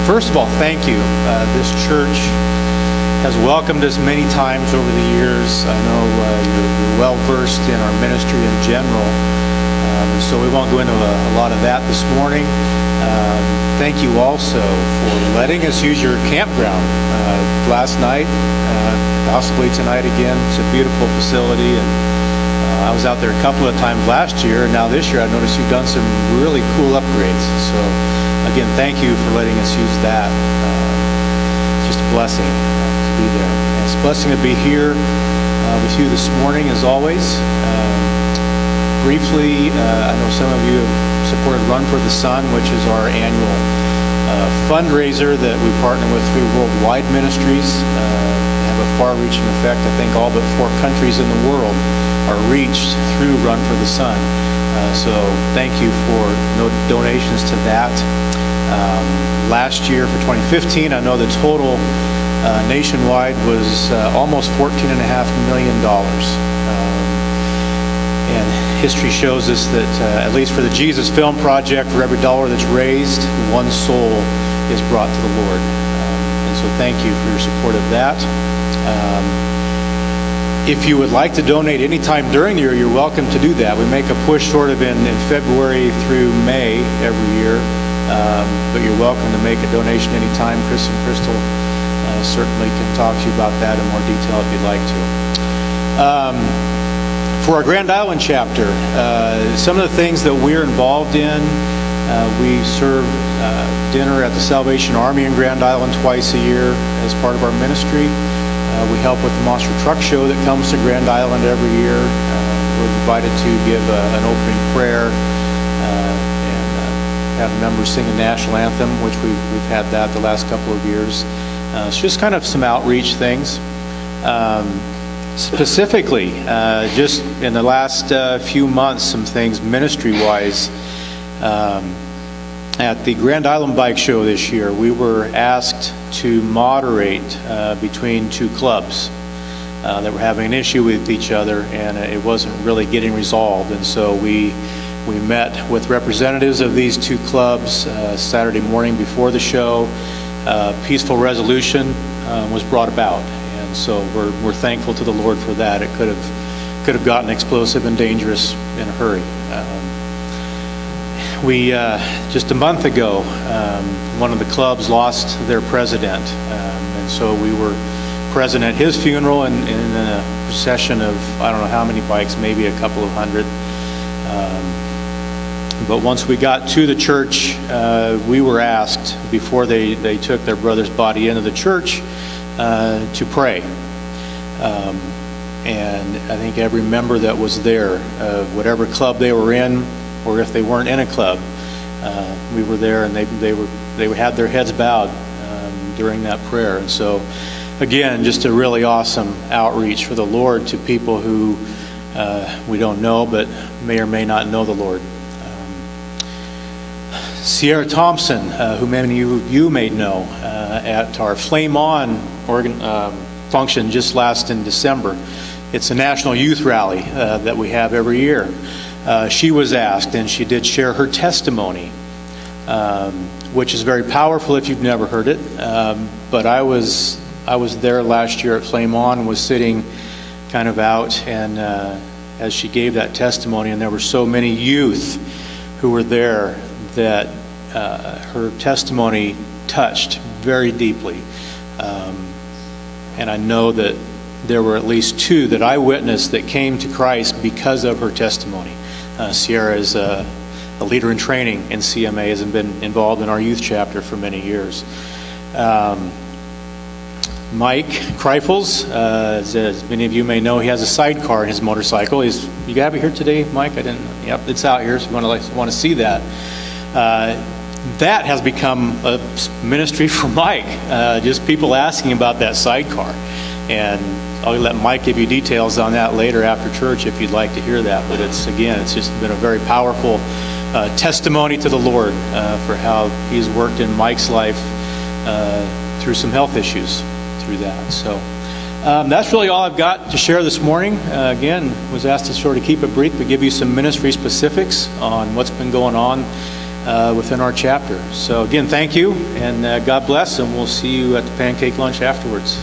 First of all, thank you. This church has welcomed us many times over the years. I know you're well versed in our ministry in general, and so we won't go into a lot of that this morning. Thank you also for letting us use your campground last night, possibly tonight again. It's a beautiful facility, and I was out there a couple of times last year, and now this year I noticed you've done some really cool upgrades. So again, thank you for letting us use that. It's just a blessing to be there. And it's a blessing to be here with you this morning, as always. Briefly, I know some of you have supported Run for the Sun, which is our annual fundraiser that we partner with through Worldwide Ministries. Have a far-reaching effect. I think all but 4 countries in the world are reached through Run for the Sun. So thank you for donations to that. Last year for 2015, I know the total nationwide was almost $14.5 million. And history shows us that at least for the Jesus Film Project, for every dollar that's raised, 1 soul is brought to the Lord. And so thank you for your support of that. If you would like to donate anytime during the year, you're welcome to do that. We make a push sort of in February through May every year, but you're welcome to make a donation anytime. Chris and Crystal certainly can talk to you about that in more detail if you'd like to. For our Grand Island chapter, some of the things that we're involved in, we serve dinner at the Salvation Army in Grand Island twice a year as part of our ministry. We help with the Monster Truck Show that comes to Grand Island every year. We're invited to give an opening prayer and have members sing the national anthem, which we've had that the last couple of years. It's just kind of some outreach things. Specifically, just in the last few months, some things ministry-wise. At the Grand Island Bike Show this year, we were asked to moderate between 2 clubs that were having an issue with each other, and it wasn't really getting resolved. And so we met with representatives of these 2 clubs Saturday morning before the show. Peaceful resolution was brought about, and so we're thankful to the Lord for that. It could have gotten explosive and dangerous in a hurry. We just a month ago, one of the clubs lost their president, and so we were present at his funeral in a procession of I don't know how many bikes, maybe a couple of hundred. But once we got to the church, we were asked before they took their brother's body into the church to pray. And I think every member that was there, whatever club they were in, or if they weren't in a club, we were there, and they had their heads bowed during that prayer. And so, again, just a really awesome outreach for the Lord to people who we don't know, but may or may not know the Lord. Sierra Thompson, who many of you may know, at our Flame On function just last in December. It's a national youth rally that we have every year. She was asked, and she did share her testimony, which is very powerful if you've never heard it. But I was there last year at Flame On, was sitting kind of out, and as she gave that testimony, and there were so many youth who were there that her testimony touched very deeply. And I know that there were at least 2 that I witnessed that came to Christ because of her testimony. Sierra is a leader in training in CMA, has been involved in our youth chapter for many years. Mike Kreifels, as many of you may know, he has a sidecar in his motorcycle. You have it here today, Mike? I didn't. Yep, it's out here. So if you want to see that. That has become a ministry for Mike. Just people asking about that sidecar, and I'll let Mike give you details on that later after church if you'd like to hear that. But it's just been a very powerful testimony to the Lord for how He's worked in Mike's life through some health issues through that. So that's really all I've got to share this morning. Again, was asked to sort of keep it brief, but give you some ministry specifics on what's been going on within our chapter. So again, thank you, and God bless, and we'll see you at the pancake lunch afterwards.